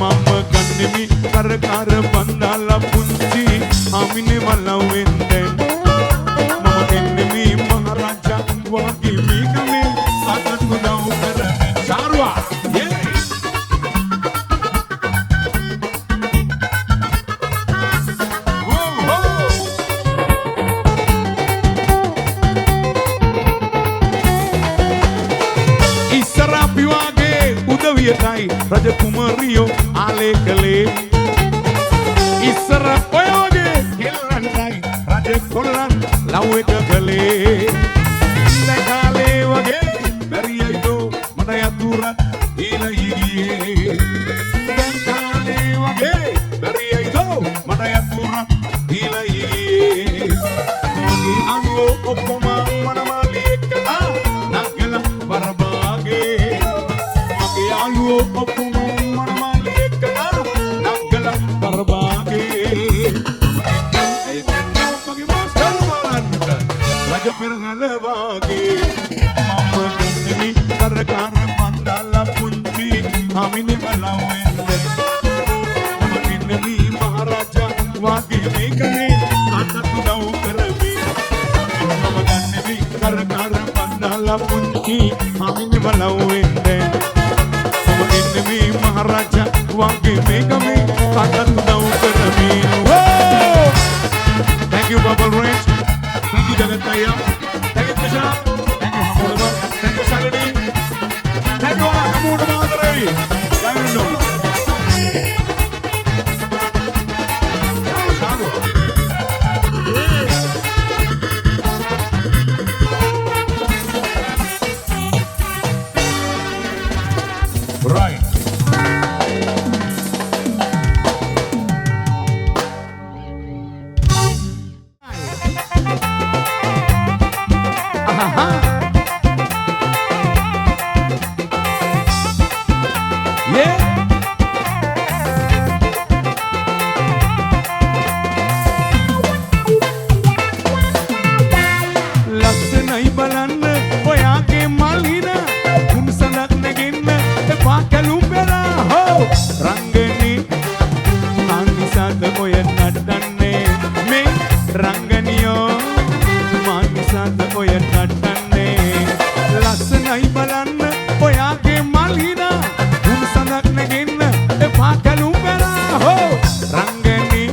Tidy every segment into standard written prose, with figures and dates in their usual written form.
මම ගන්නෙමි කරකාර බන්දාලා පුංචි අමිනේ මලවෙන් දැන් මම එන්නෙමි මහරජා වගේ මේකනේ අතට උදව් කරන්නේ සාරුවා රජ කුමරියෝ ආලේකලේ ඉස්සර ඔය වගේ කෙල්ලන්ටයි රජ කොල්ලන් ලව් එක කලේ ඉන්නකාලේ වගේ බැරියයිදෝ මට යතුරත් ඊලයි ගියේ දැන් කාලේ වගේ බැරියයිදෝ මට යතුරත් ඊලයි ගියේ මගේ අංගෝ ඔක්කොම මනමාලි එක්කලා නගල බරබාගේ Ayo opum manamali ekala nagala barbaage ay pagi master maranta raja pirangala waage mama gennemi karakar mandala punti amine balawende mama gennemi maharaja waage mekane atatu daw karabi mama gennemi karakar mandala punti amine balawende එන්නමි මහරජා වගේ මේකමි අතත් උදව් කරමි Thank you Bubble Range Thank you Jagat Taya Thank you Tisha Thank you Hamudama Thank you Salini Thank you Hamudama Madari Gaindo Right. Yeah. ලස්සනයි බලන්න ඔයාගේ මල්හින කුණසලක් නැගෙන්න එපා කැලුම් වෙලා හෝ රංගනි මානිසාද ඔය නටන්නේ මේ රංගනියෝ මානිසාද ඔය නටන්නේ ලස්සනයි බලන්න ඔයාගේ මල්හින කුණසලක් නැගෙන්න එපා කැලුම් වෙලා හෝ රංගනි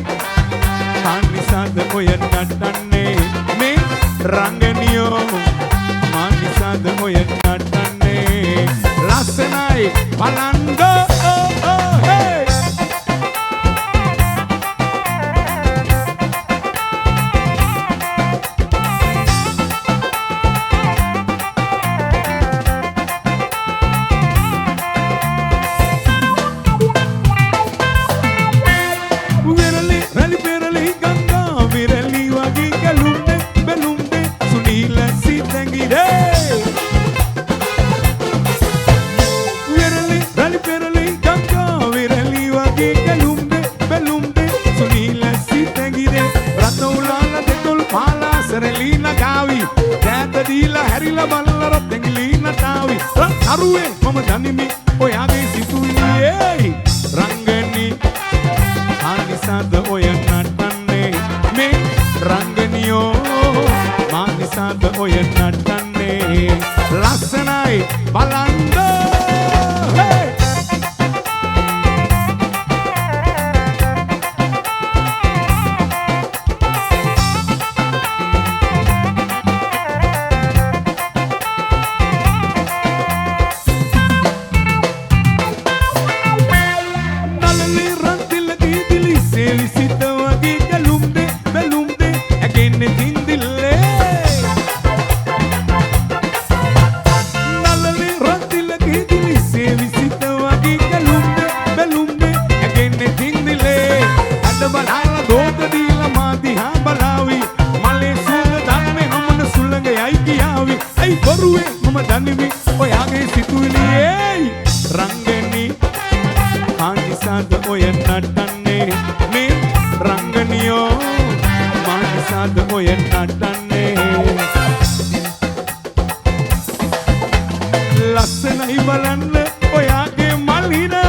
මානිසාද ඔය නටන්නේ මේ රංගනියෝ මානිසාද ඔය නටන්නේ ලස්සනයි බලන්න hey virali rali perali ganga virali wagi kalunde belunde sunila sitangire virali rali perali ganga virali wagi kalunde belunde sunila sitangire ratulala dekul pala serelina gavi data dila harila balla ratengilina tavi aruwe mama danimi oyage situiye rangani Manisad oya natanne me rangniyo Manisad oya natanne lassanai balanda hey nalani rantil dili sevisita wage galumde belumde agenne tindille nalani rantil dili sevisita wage galumde belumde agenne tindille ad balala doga dila madiha balawi male sula danne hamana sulanga ai kiyawi ai boruwe mama danimi oyage situili ei rangani Manisad oya natanne me rangniyo Manisad oya natanne lassanai balanna oyage malhina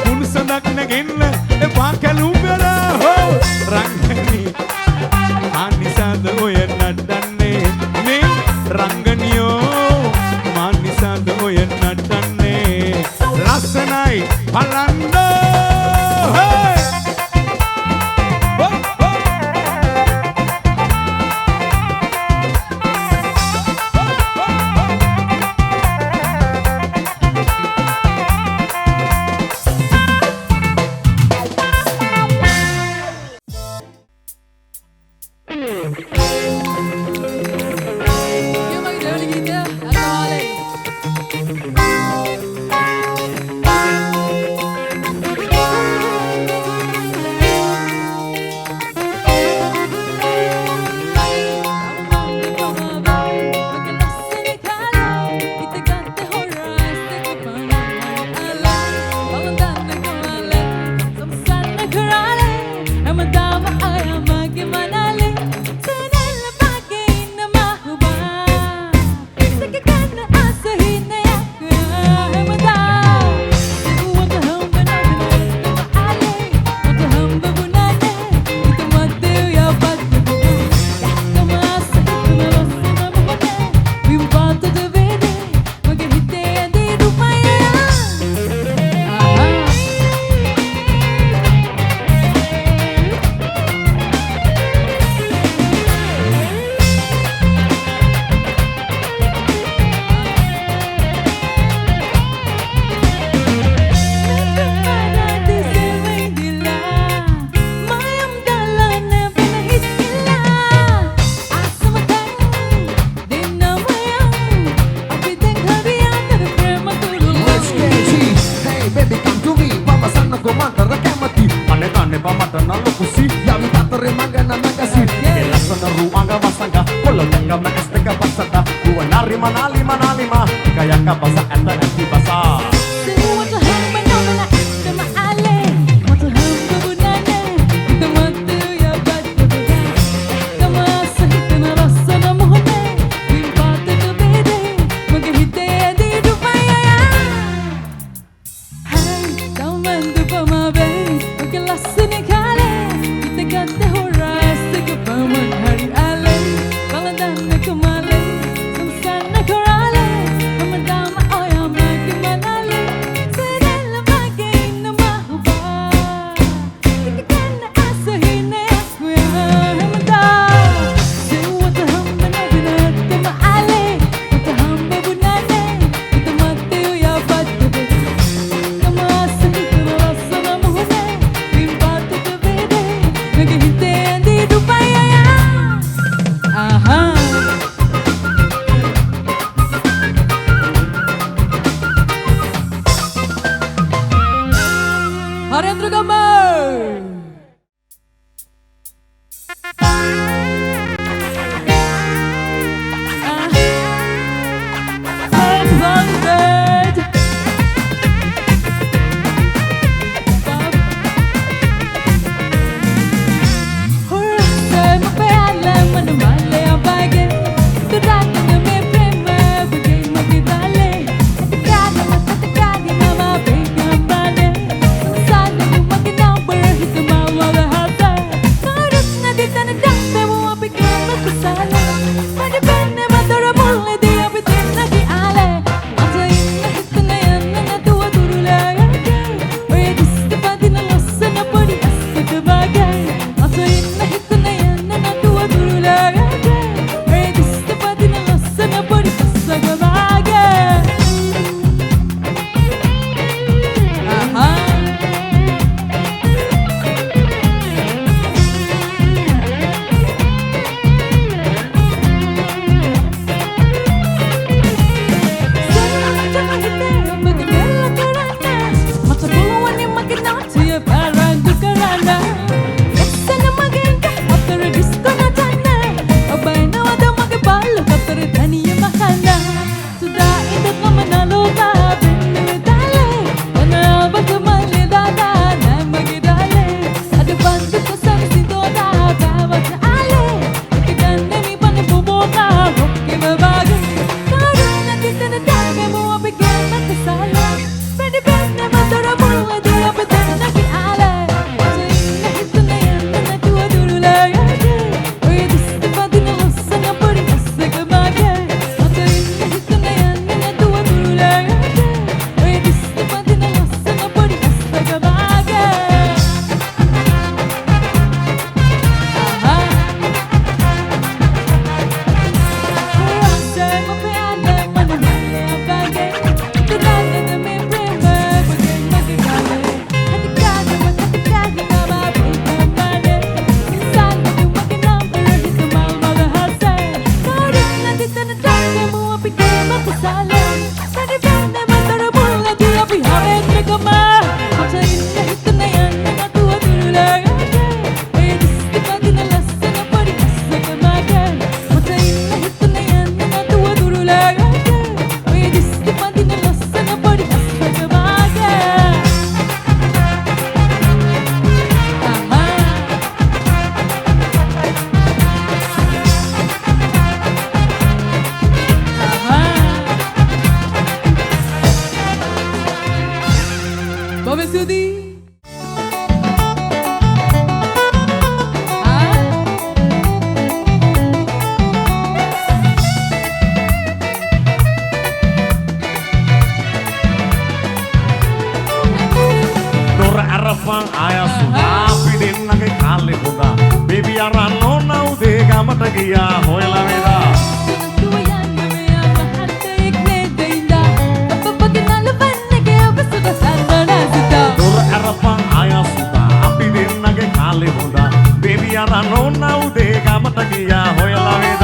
කුණසඳක් ගෙන්න එපා කැලුම් වෙල හෝ රංගනී මානිසාද ඔය නටන්නේ මේ රංගනියෝ මානිසාද ඔය නටන්නේ ලස්සනයි බලන්න Sama අරපන් ආය සුදා අපි දෙන්නගේ කාලේ හොඳා බේබි අරන් ඕන උදේ ගමට ගියා හොයලා වේදා අරපන් ආය සුදා අපි දෙන්නගේ කාලේ හොඳා බේබි අරන් ඕන උදේ ගමට ගියා හොයලා වේදා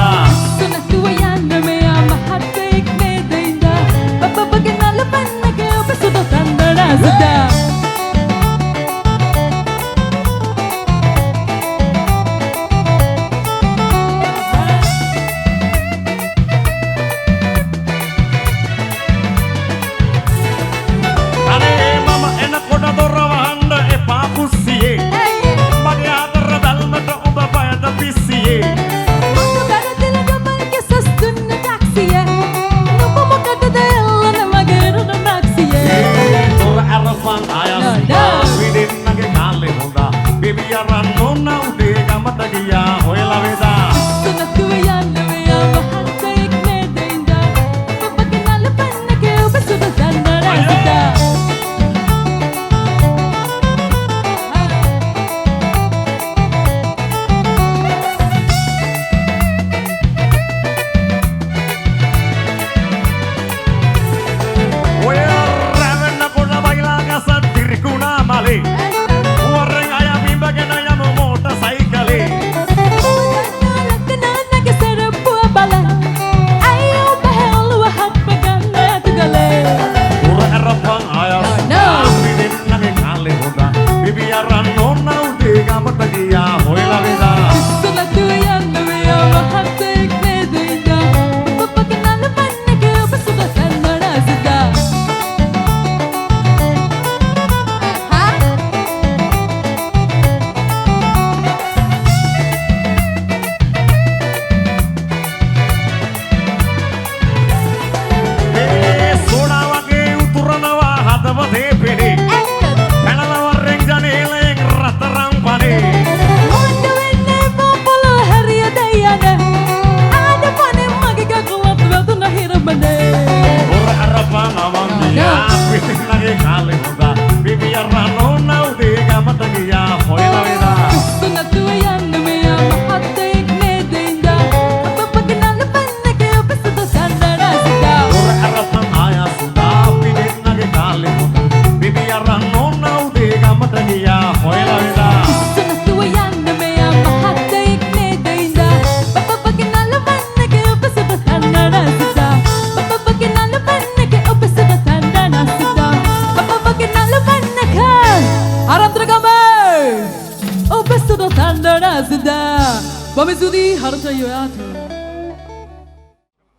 Bami Sudi harus saya ya tuh.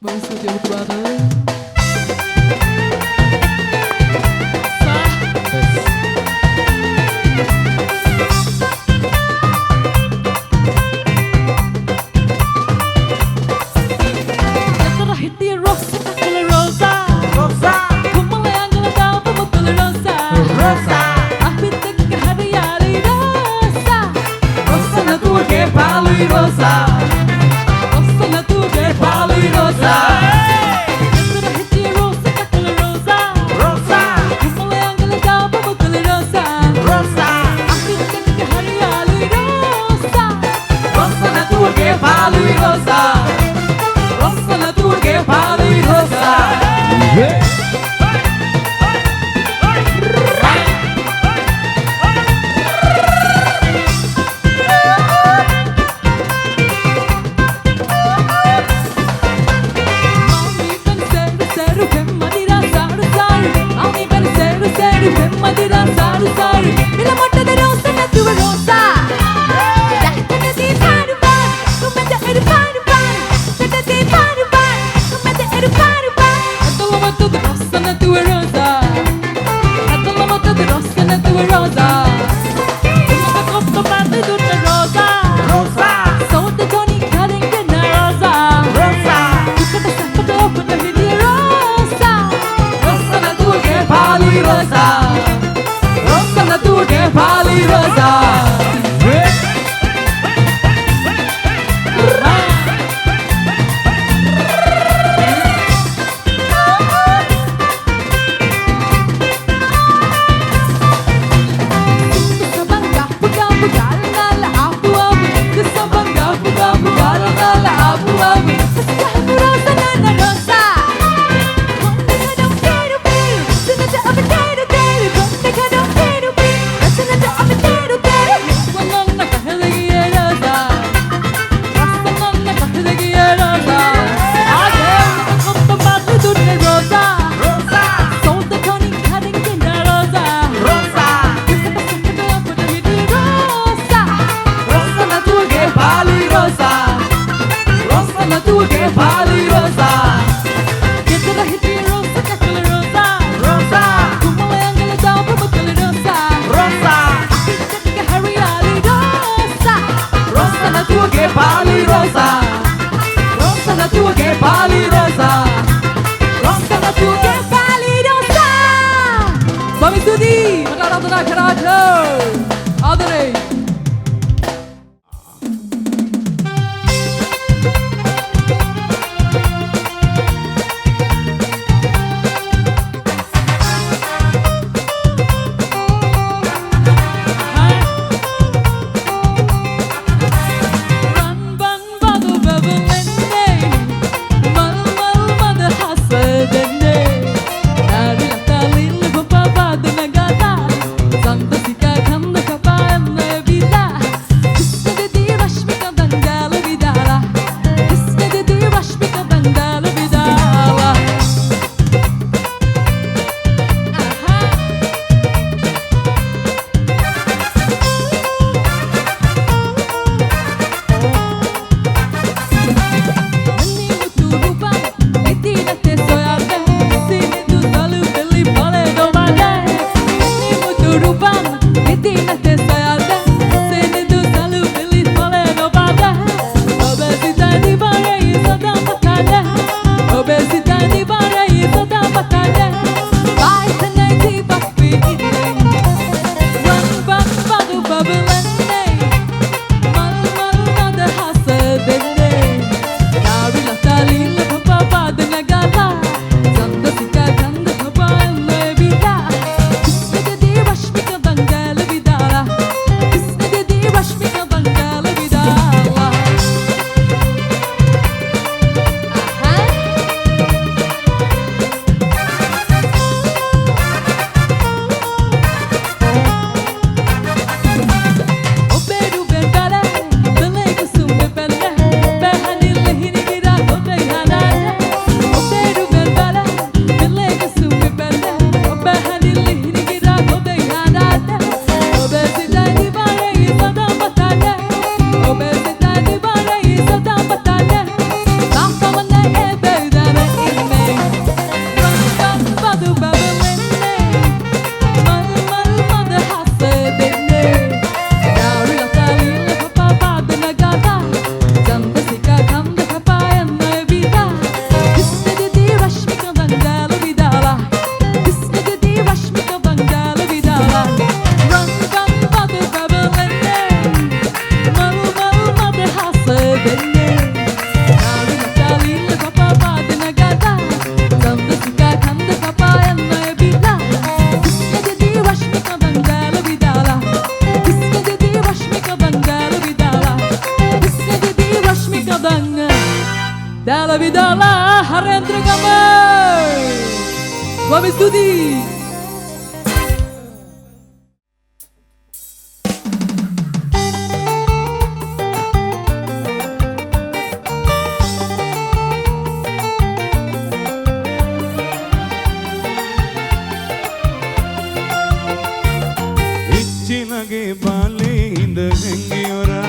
Bami Sudi aku tuh ada. ස්තුතියි මට ආරාධනා කරාට ආදරේ Dalla Vidala Harendra Kamal Bobby Studi Ichinage bale inda hengiyora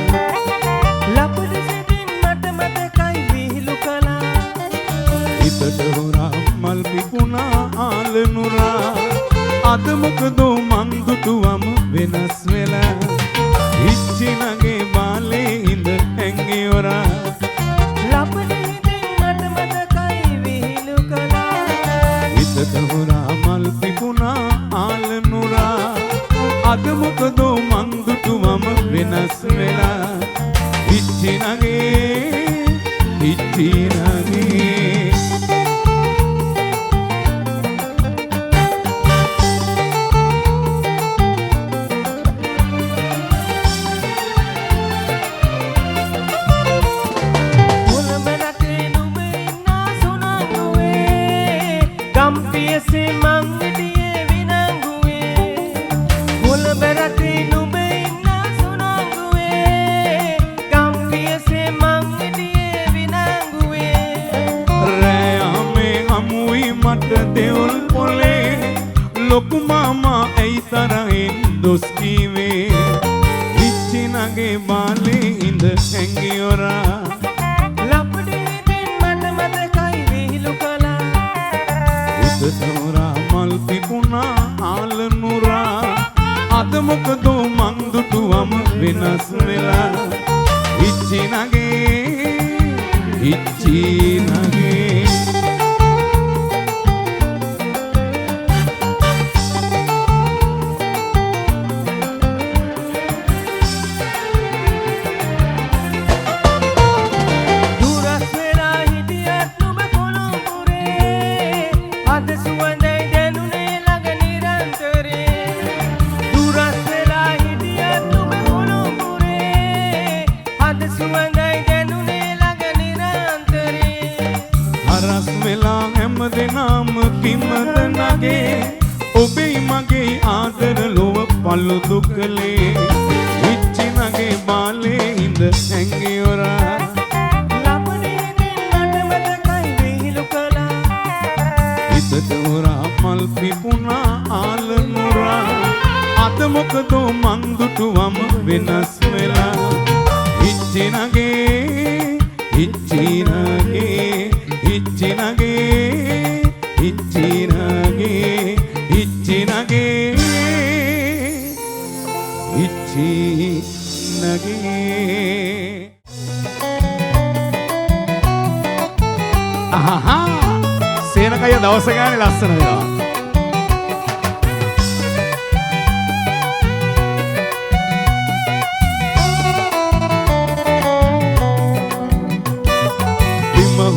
lapudi sidin mata mata kai vihilu kala itata hora mal pikuna alnura adamukdo mandutuwam venas vela Ichinage bale inda hengiyora lapudi sidin mata mata kai vihilu kala itata hora mal pikuna alnura adamukdo mandutuwam venas vela Ichinage mulabelake nube inna sunanguwe gampiese mangdiye vinanguwe mulabelake nube inna sunanguwe gampiese mangdiye vinanguwe Rayame amui mata deul pole loku mama ei tarahin dos kiwe Ichinage bale inda hengiyora lapudi sidin mata mata kai vihilu kala itata mal pikuna alnura adamukdo mandutuwam venas vela Ichinage මගේ නාම කිමද නගේ ඔබේ මගේ ආදර ලොව පළුදු කළේ විච්චි නගේ බාලේ ඉඳ හැංගියොරා හිතට හොරා මල් පිපුණා ආලනුරා අද මොකදෝ මන් දුටුවම වෙනස් වෙලා හිච්චි නගේ හිච්චි නගේ හිච්චි නගේ හිච්චි නගේ හිච්චි නගේ හිච්චි නගේ අහහා සේනකය දවස ගානේ ලස්සන වෙනවා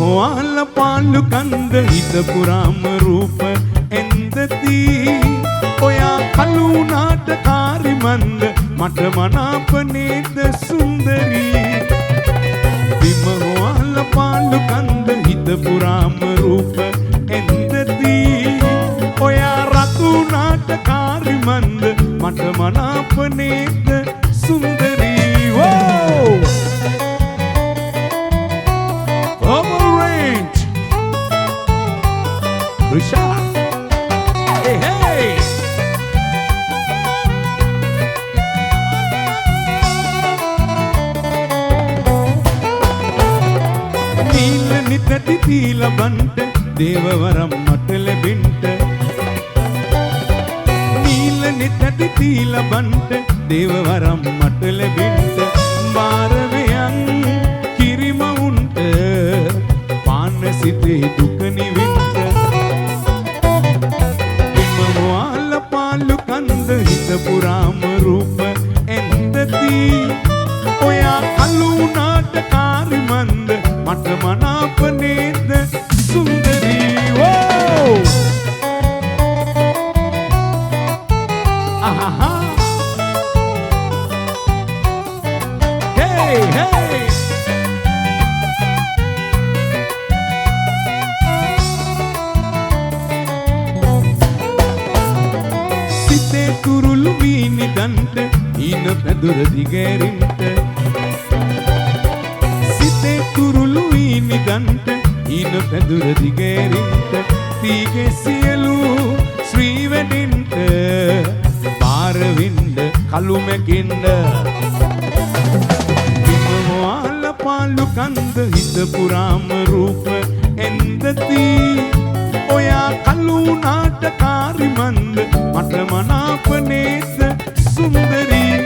හොාල පාලු කන්ද හිත පුරාම රූප එන්දදී ඔයා කලුනාට කාරිමන්ද මට මනාප නේද සුන්දරී බිම හොාල පාලු කන්ද හිත පුරාම රූප එන්දදී ඔයා රතුනාට කාරිමන්ද මට මනාප නේද සුන්දරී වෝ Risha. Hey, hey. Neela nitati thila banta devawaram mata lebinta Neela nitati thila banta devawaram mata lebinta Baraveyan kirima unta paana sithe duka nivinta පාලු කන්ද හිත පුරාම රූප එන්දදී ඔයා කලුනාට කාරිමන්ද මට මනාප නේද සුන්දරී වෝ අහහා හේ හේ කුරුළු වීනි දන්ට ඊන පැදුර දිගෑරින්ට සිතේ කුරුළු වීනි දන්ට ඊන පැදුර දිගෑරින්ට තීගේ සියලු ශ්‍රී වැඩින්ට පාරවින්ද කළුමැකින්ද බිමවාල පාලු කන්ද හිත පුරාම රූප එන්දදී ඔයා කලුනාට කාරිමන්ද මට මනාප නේද සුන්දරී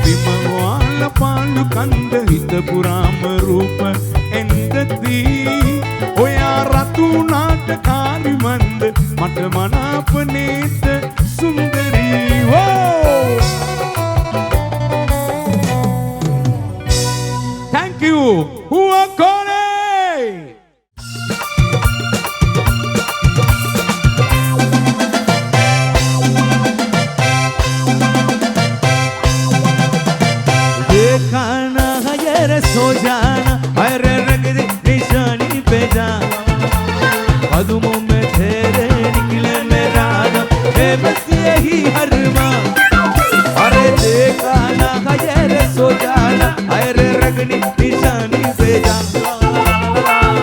බිමවාල පාලු කන්ද හිත පුරාම රූප එන්දදී ඔයා රතුනාට කාරිමන්ද මට මනාප නේද සුන්දරී වෝ Thank you who are calling सो जाना अरे रंग दे निशानी पे जाना कदमों में तेरे निकले मेरा नाम है बस यही हरमा अरे देखा ना ये सो जाना अरे रंग दे निशानी पे जाना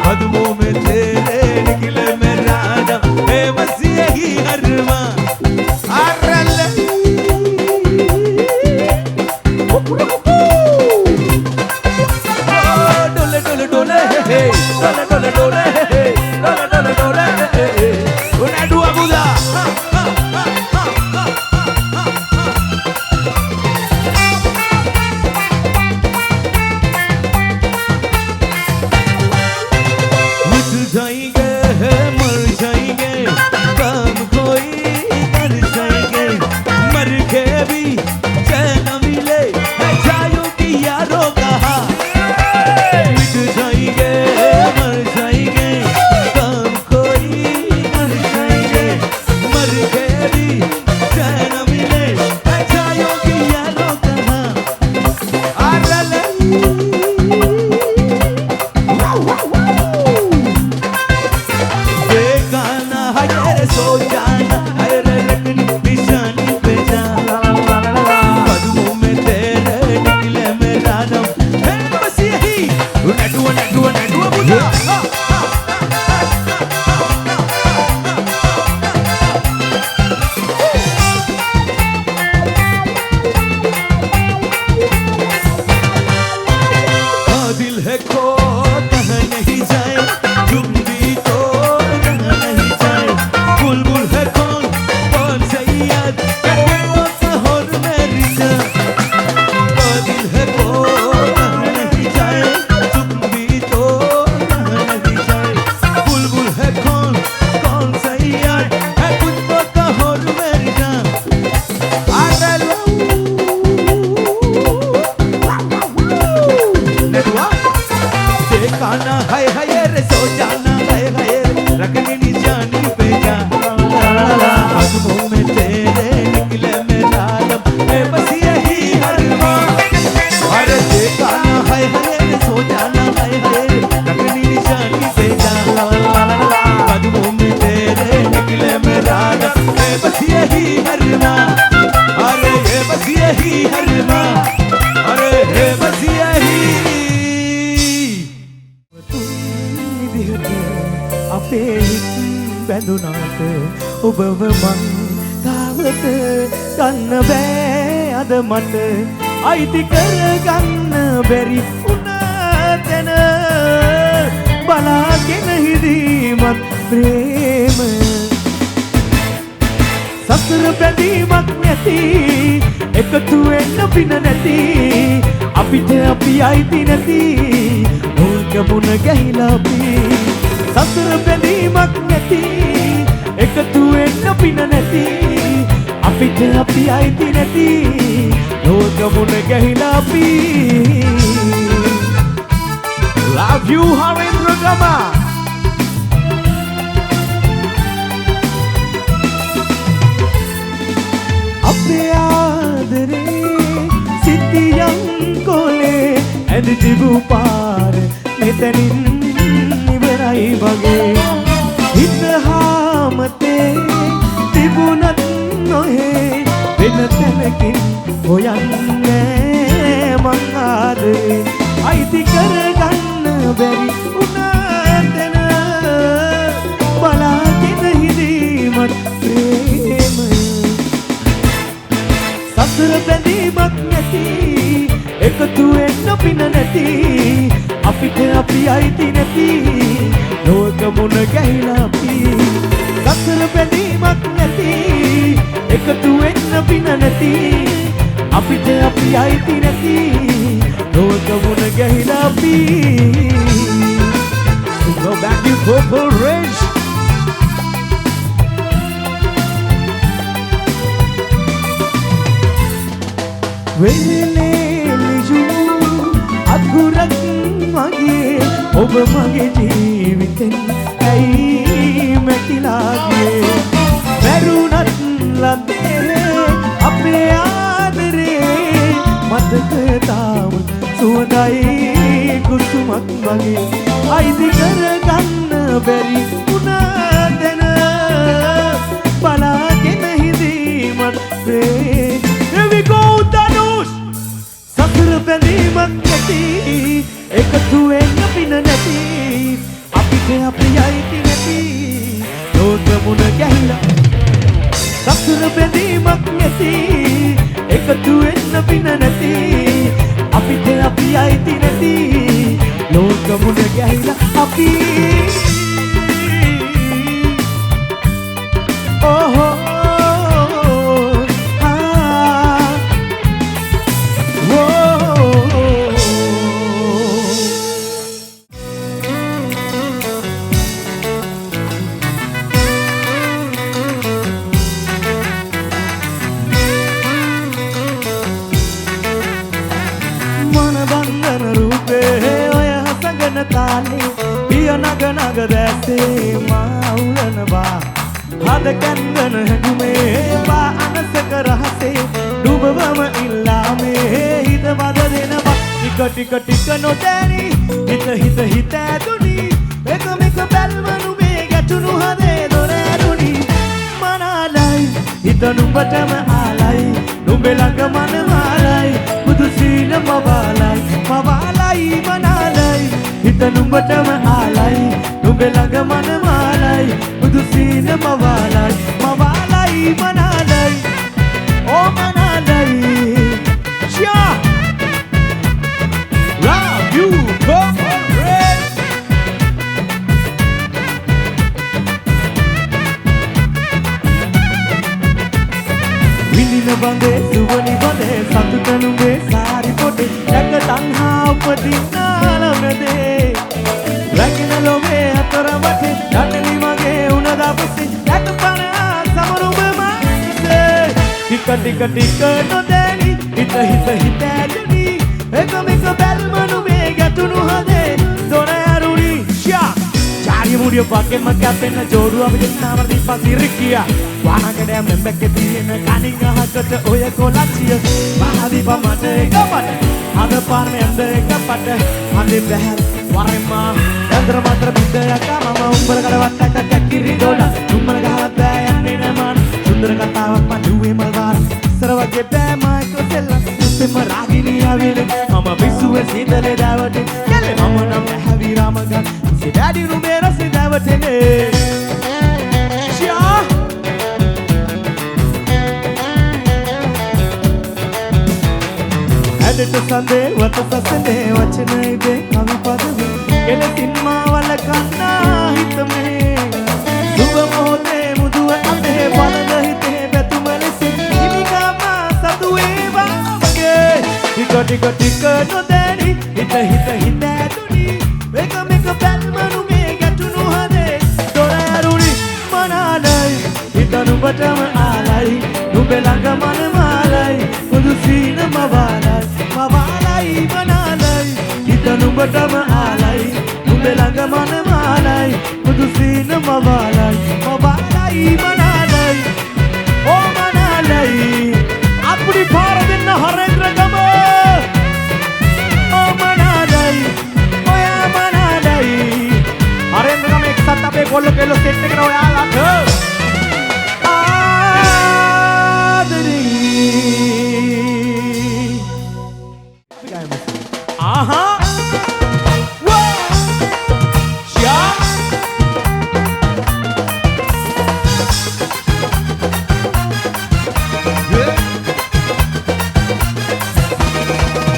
कदमों में तेरे निकले मेरा नाम है बस यही हरमा Dole dole dole dole dole dole una dua muda मिट जाएंगे मर जाएंगे काम कोई कर जाएंगे मर के भी चैन मिले जायो कि यारों कहा मिट जाएंगे यही हरमा अरे है बस यही අපේ හිත් බැඳුනාට ඔබව මං තාවත ගන්න බෑ අද මට අයිති කරගන්න බැරි වුණා තැන බලාගෙන හිදීමත් ප්‍රේම සසර බැඳීමක් නැති එකතු වෙන්න පින නැති අපිට අපි අයිති නැති මුල්ගමුණ ගැහිලා අපි සසර බැඳීමක් නැති එකතු වෙන්න පින නැති අපිට අපි අයිති නැති මුල්ගමුණ ගැහිලා අපි Love you Harendra Gama අපේ ආදරේ සිටියම් කොලේ ඇඳ තිබු පාර මෙතනින් ඉවරයි වගේ හිත හාමතේ තිබුණත් නොහේ වෙන තැනකින් හොයන්නේ මං ආදරේ අයිති කරගන්න බැරි වුණා තැන බලාගෙන හිදීමත් ප්‍රේමය සසර බැඳීමක් නැති එකතු වෙන්න පින නැති අපිට අපි අයිති නැති ලෝක මුණ ගැහිලා අපි සසර බැඳීමක් නැති එකතු වෙන්න පින නැති අපිට අපි අයිති නැති ලෝක මුණ ගැහිලා අපි Go back you Purple Range වෙලෙලිජු අකුරක් මගේ ඔබ මගේ ජීවිතෙන් ඇයි මැකිලා ගියේ වැරුණත් ලබේ අපේ ආදරේ මතක තාම සුවඳයි කුසුමක් වගේ අයිති කරගන්න බැරි වුණා දැන බලාගෙන හිදීමත් Here we go Danush සසර බැඳීමක් නැති එකතු වෙන්න පින නැති අපිට අපි අයිති නැති ලෝක මුණ ගැහිලා සසර බැඳීමක් නැති එකතු වෙන්න පින නැති අපිට අපි අයිති නැති ලෝක මුණ ගැහිලා අපි ඕහෝ තාලේ පිය නග නග දැසේ මා උලනවා හද කැන්දන හැඟුමේ බා අනසක රහසේ ඩුබවම ඉල්ලාමේ හිත වද දෙනවා ටික ටික නොදැනි හිත ඇතුනි එක මෙක බැල්මනු මේ ගැටුණු හදේ දොර ඇරුණි මනාලයි හිත නුඹටම ආලයි නුඹේ ළඟ මනමාලයි බුදු සීන මවාලයි මනාලයි හිත නුඹටම ආලයි නුඹේ ළඟ මනමාලයි බුදු සීන මවාලයි මනාලයි ඕ මනාලයි ෂා Love you Purple Range විඳින බඳේ සුවනි බඳේ සතුට නුඹේ සාරි පොටේ දැක තණ්හා උපදින්නා ළමදේ රැකින ලොවේ අතර වටේ යන්නලි මගේ උණ දවසේ දැක පණ සමරුඹ මාසේ ටික නොදැනි හිත ඇතුනි එක මෙක බැල්ම නුඹේ ගැටුණු හදේ දොර ඇරුණි ෂා චාරිය මුඩිය පක්කෙම කැපෙන ජෝඩුව අපිට නාමරදී පසිරිකියා වාහකඩයම් මෙම්බැක්කේ තියෙන කණින් අහකට ඔය කොලච්චිය මහදීප මට එකපට අද පාරේ ඇඳ එකපට අඳේ බැහැ වරෙම්මා චන්ද්‍ර මාත්‍ර බින්දයක් මම උඹල කඩවට්ටක් කිරි දොඩ උඹල ගහලා බෑ යන්නේ නෑ මන් සුන්දර කතාවක් මන් දුවේ මල්වාර ඉස්සර වගේ බෑ මායිකෝ සෙල්ලම් මුස්සෙම රාගිනී ආවිලේ මම පිස්සුවේ සීතලේ දාවටේ කැලේ මම නම් ඇහැවි රාමගන් ඉසේ ඩැඩි රුමේ රසේ දාවටේ ෂියා ඇඩට සඳේ වත සසනේ වචනයිදේ කවි පදවේ කෙලසින් මාවල කන්නා හිතමේ සුබ මොහොතේ මුදුව අපේ බලද හිතේ පැතුම ලෙසින් හිමිකාමා සතු වේවා මගේ ටික නොදැනි හිත ඇතුනි මේක බැල්මනුගේ ගැටුණු හදේ දොර ඇරුණි මනාලයි හිත නුඹටම ආලයි නුඹ ළඟ මනමාලයි පුදු සීන මවාලයි මනාලයි හිත නුඹටම ආලයි නුඹ ළඟ මනමාලයි පුදු සීන මවාලයි මනාලයි ඕ මනාලයි අපුඩි පාර දෙන්න හරේන්ද්‍රගම ඕ මනාලයි ඔයා මනාලයි හරේන්ද්‍රගම එක්සත් අපේ කොල්ල කෙල්ල සෙට් එකට ඔයාලට ආහා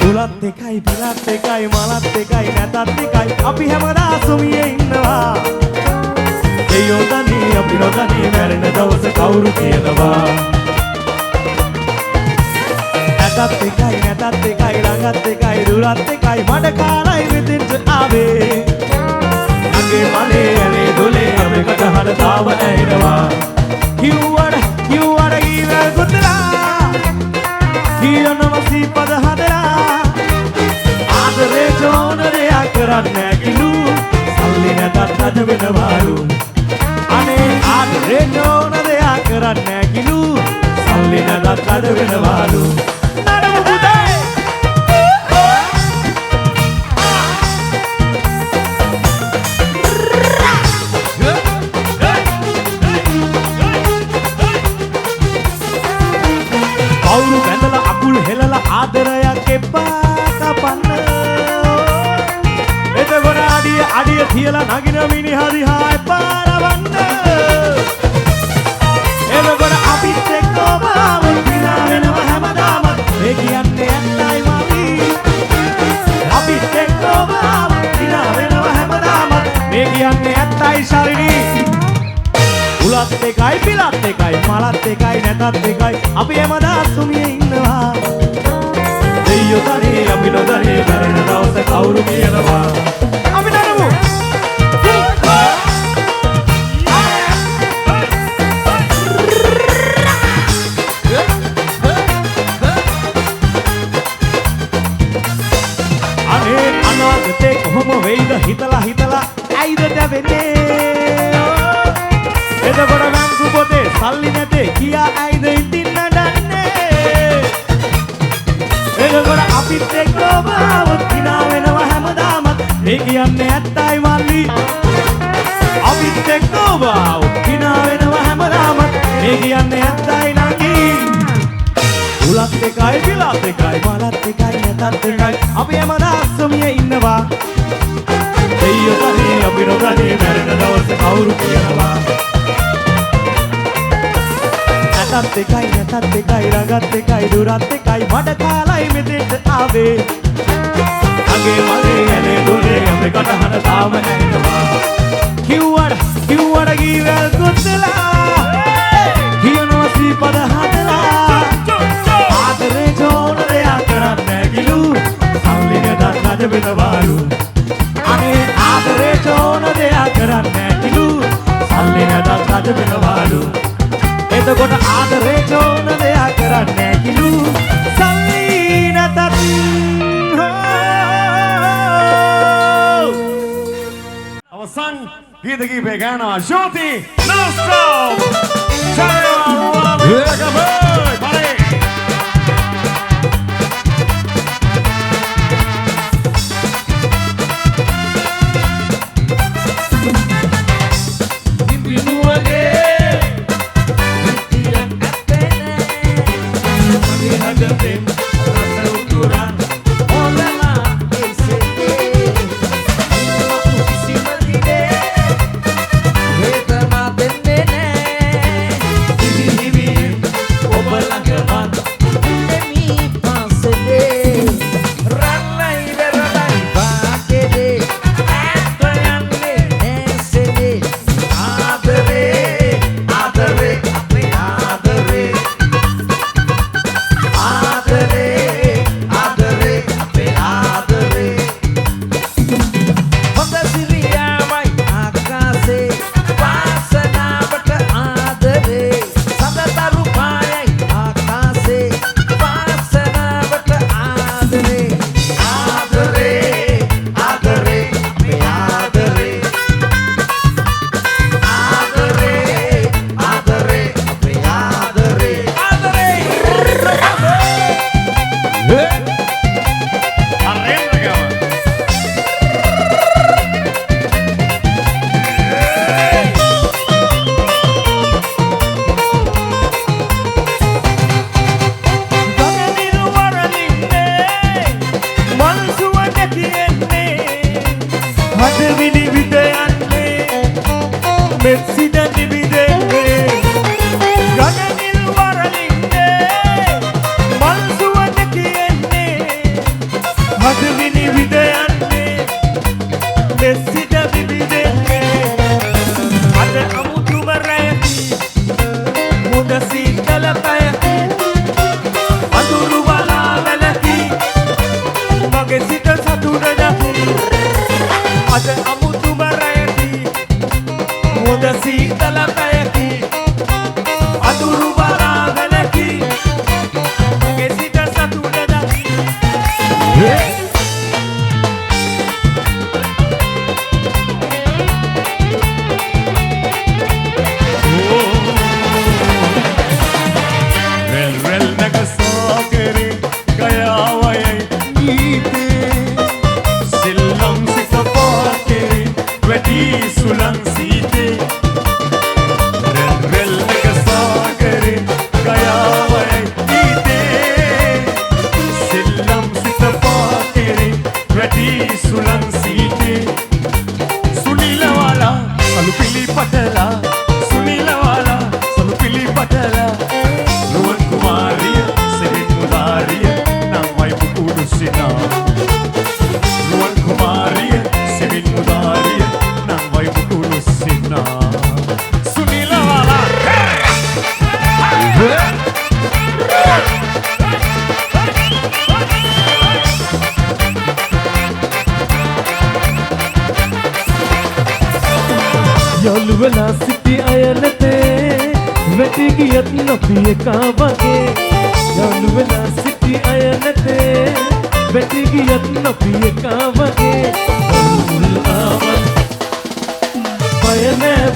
උලත් එකයි පිලත් එකයි මලත් එකයි නැතත් එකයි අපි හැමදා සුමියේ ඉන්නවා දෙයෝ දනී අපි නොදනී මැරෙන දවස කවුරු කියනවා නැතත් එකයි ළඟත් එකයි දුරත් එකයි මඩ කාලයි මෙතෙන්ට ආවේ අගේ මලේ ඇලේ දොලේ අපේ කටහඬ තාම ඇහෙනවා කිව්වට ඊවල් ගොතලා කියනවා සීපද හදලා ආදරේ ජෝනරයක් කරන්නේ කිලු සල්ලි නැතත් අද වෙනවලු අනේ ආදරේ ජෝනරයක් කරන්නේ කිලු සල්ලි නැතත් අද වෙනවලු කවුරු බැඳලා අකුල් හෙලලා ආදරයක් එපා කපන්න එතකොට අඩිය තියලා නගින මිනිහා දිහා එපා රවන්න එතකොට අපිත් එක්කම මුල්පිනා වෙනවා හැමදාම මේ කියන්නේ ඇත්තයි මවි අපිත් එක්කම මුල්පිනා වෙනවා හැමදාම මේ කියන්නේ ඇත්තයි ශරිණී උලත් එකයි පිලත් එකයි මලත් එකයි නැතත් එකයි අපි හැමදා සුමියේ ඉන්නවා දෙයියෝ දනේ අපි නොදනේ මැරෙන දවස කවුරු කියනවා අපි නරමු අනේ අනාගතේ කොහොම වෙයිද හිතලා ඇයිද දැවෙන්නේ එතකොට මං පොතේ සල්ලි නැතේ කියා ඇයිද ඉතින් නඩන්නේ එතකොට අපිත් එක්කම වුණා වෙනවා හැමදාම මේ කියන්නේ ඇත්තයි මල්ලි අපිත් එක්කම වුණා වෙනවා හැමදාම මේ කියන්නේ ඇත්තයි නංගි උලත් එකයි පිලත් එකයි මලත් එකයි නැතත් එකයි අපි හැමදාම සුමියේ ඉන්නවා දෙයියෝ දනේ අපි නොදනේ මැරෙන දවස කවුරු කියනවා නැතත් එකයි ළඟත් එකයි දුරත් එකයි මඩ කාලයි මෙතෙන්ට ආවේ අගේ මලේ ඇලේ දොලේ අපේ කටහඬ තාම ඇහෙනවා කිව්වට ගීවල් ගොතලා කියනවා සීපද හදලා ආදරේ ජෝනරයක් කරන්නේ කිලු සල්ලි නැතත් අද වෙනවලු අනේ ආදරේ ජෝනරයක් කරන්නේ කිලු සල්ලි නැතත් අද වෙනවලු එතකොට ආදරේ ජෝන දෙයක් කරන්නේ කිලු සල්ලි නැතත් අවසන් ගීත කීපේ ගානවා ශෝති නෝස්ටෝප් චරේ යොල්වලා සිටි අයනතේ වැටි ගියත් නොපිය කාවගේ යොල්වලා සිටි අයනතේ වැටි ගියත් නොපිය කාවගේ මුල් ආවත් බය නෑ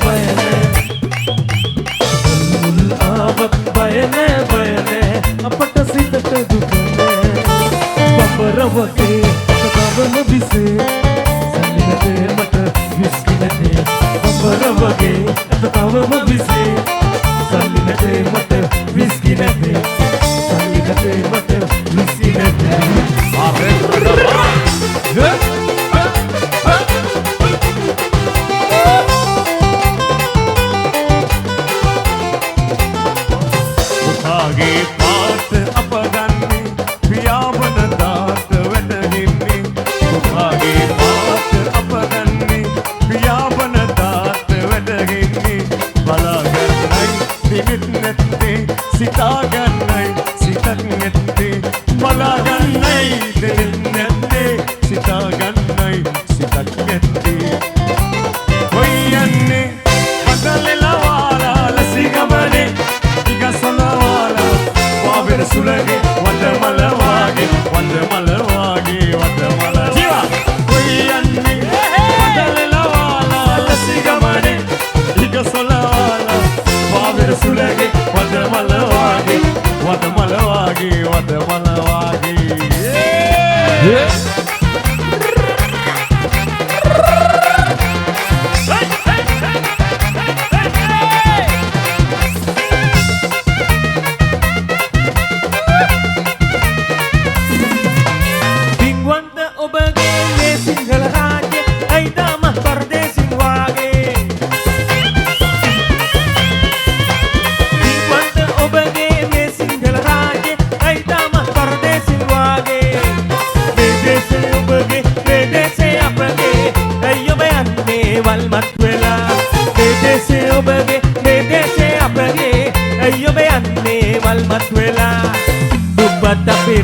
මුල් ආවත් බය නෑ අපට සිතට දුක නෑ බබර වගේ තවම විසේ සම්මිතේ මට විස්කිනතේ බබර වගේ තවම විසේ සම්මිතේ මට විස්කිනතේ සම්මිතේ මට විස්කිනතේ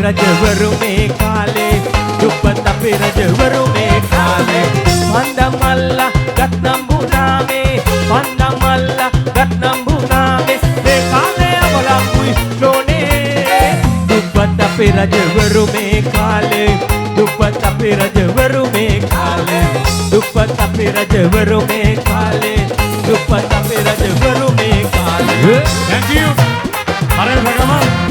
रजवरु में काले दुपट्टा पे रजवरु में काले पंडमल्ला गत्नंबुना में पंडमल्ला गत्नंबुना में दे काले अबला कुई लोने दुपट्टा पे रजवरु में काले दुपट्टा पे रजवरु में काले दुपट्टा पे रजवरु में काले दुपट्टा पे रजवरु में काले Thank you. Hare Bhagavan.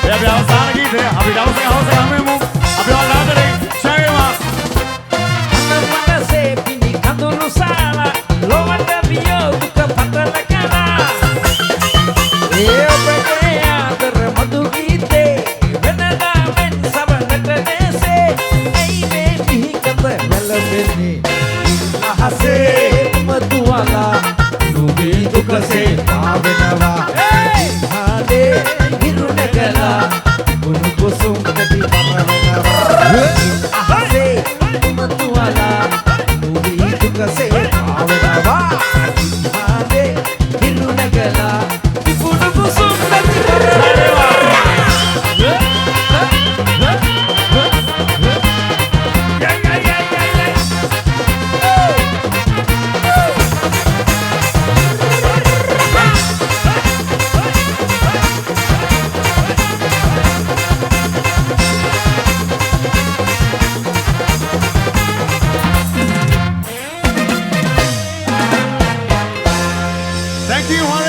Ya व्यवसाय ගීතය අපි දවසේ හවස යමු. අපි ඔයාලට ශායවා. අනවනසේ පිණි කඳුළු සාලා ලොවට වියෝ දුක පතල කලා. ඒ ඔබගේ ආදර මధు ගීතේ වෙනදා මෙන් සවනට නැසේ. ඇයි මේ පිහිකත වැළපෙන්නේ අහසේ මතුවලා නුඹේ දුකසේ පාවෙනවා. ඉහාදේ හිරු නැගලා උණු කුසුම් නැති පරවනවා. අහසේ මතුවලා නුඹේ දුකසේ පාවෙනවා. ඉහාදේ හිරු නැගලා උණු කුසුම් නැති පරවනවා. Thank you,